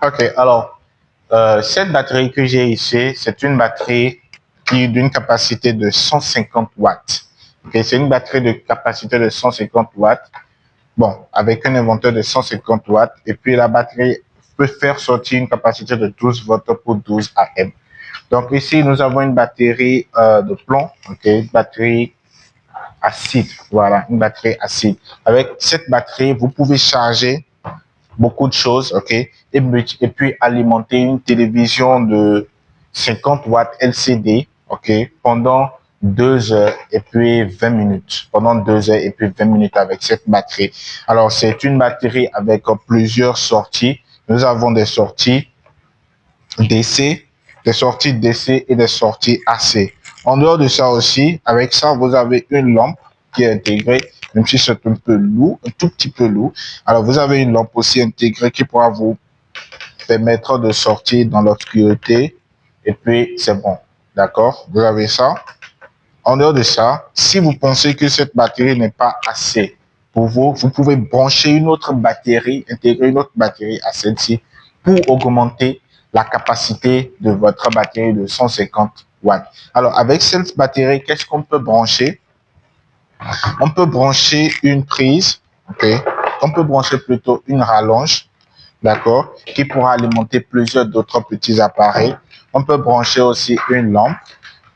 Ok, alors, cette batterie que j'ai ici, c'est une batterie qui d'une capacité de 150 watts. Okay, c'est une batterie de capacité de 150 watts. Bon, avec un inventeur de 150 watts. Et puis la batterie peut faire sortir une capacité de 12 volts pour 12 AM. Donc ici, nous avons une batterie de plomb, ok, une batterie acide, voilà, une batterie acide. Avec cette batterie, vous pouvez charger beaucoup de choses, ok, et puis alimenter une télévision de 50 watts LCD, ok, pendant 2 heures et puis 20 minutes, pendant 2 heures et puis 20 minutes avec cette batterie. Alors, c'est une batterie avec plusieurs sorties. Nous avons des sorties DC, des sorties DC et des sorties AC. En dehors de ça aussi, avec ça, vous avez une lampe qui est intégrée, même si c'est un peu lourd, un tout petit peu lourd. Alors, vous avez une lampe aussi intégrée qui pourra vous permettre de sortir dans l'obscurité. Et puis, c'est bon. D'accord? Vous avez ça. En dehors de ça, si vous pensez que cette batterie n'est pas assez pour vous, vous pouvez brancher une autre batterie, intégrer une autre batterie à celle-ci pour augmenter la capacité de votre batterie de 150 watts. Alors, avec cette batterie, qu'est-ce qu'on peut brancher? On peut brancher une prise, ok? On peut brancher plutôt une rallonge, d'accord, qui pourra alimenter plusieurs d'autres petits appareils. On peut brancher aussi une lampe.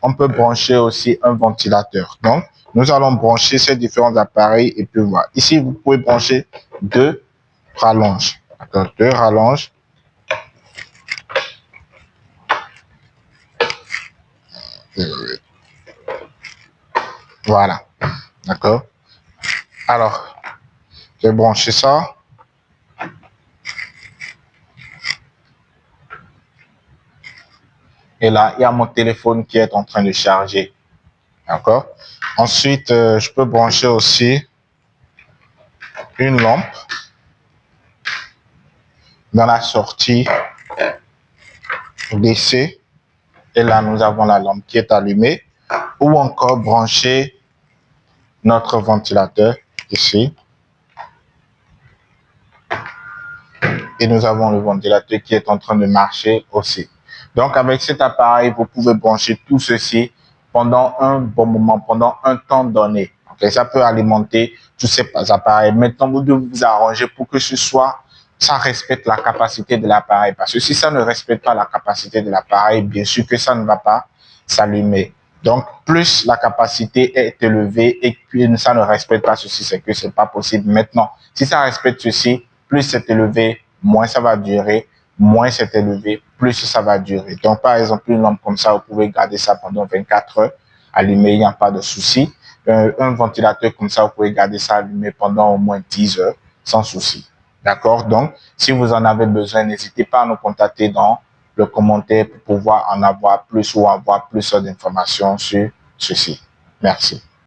On peut brancher aussi un ventilateur. Donc, nous allons brancher ces différents appareils et puis voir. Ici, vous pouvez brancher deux rallonges. D'accord, deux rallonges. Voilà. D'accord. Alors, je vais brancher ça. Et là, il y a mon téléphone qui est en train de charger. D'accord. Ensuite, je peux brancher aussi une lampe dans la sortie DC. Et là, nous avons la lampe qui est allumée. Ou encore brancher notre ventilateur ici. Et nous avons le ventilateur qui est en train de marcher aussi. Donc, avec cet appareil, vous pouvez brancher tout ceci pendant un bon moment, pendant un temps donné. Okay? Ça peut alimenter tous ces appareils. Maintenant, vous devez vous arranger pour que ce soit, ça respecte la capacité de l'appareil. Parce que si ça ne respecte pas la capacité de l'appareil, bien sûr que ça ne va pas s'allumer. Donc, plus la capacité est élevée et puis ça ne respecte pas ceci, c'est que c'est pas possible. Maintenant, si ça respecte ceci, plus c'est élevé, moins ça va durer, moins c'est élevé, plus ça va durer. Donc, par exemple, une lampe comme ça, vous pouvez garder ça pendant 24 heures allumé, il n'y a pas de souci. Un ventilateur comme ça, vous pouvez garder ça allumé pendant au moins 10 heures sans souci. D'accord? Donc, si vous en avez besoin, n'hésitez pas à nous contacter dans le commentaire pour pouvoir en avoir plus ou avoir plus d'informations sur ceci. Merci.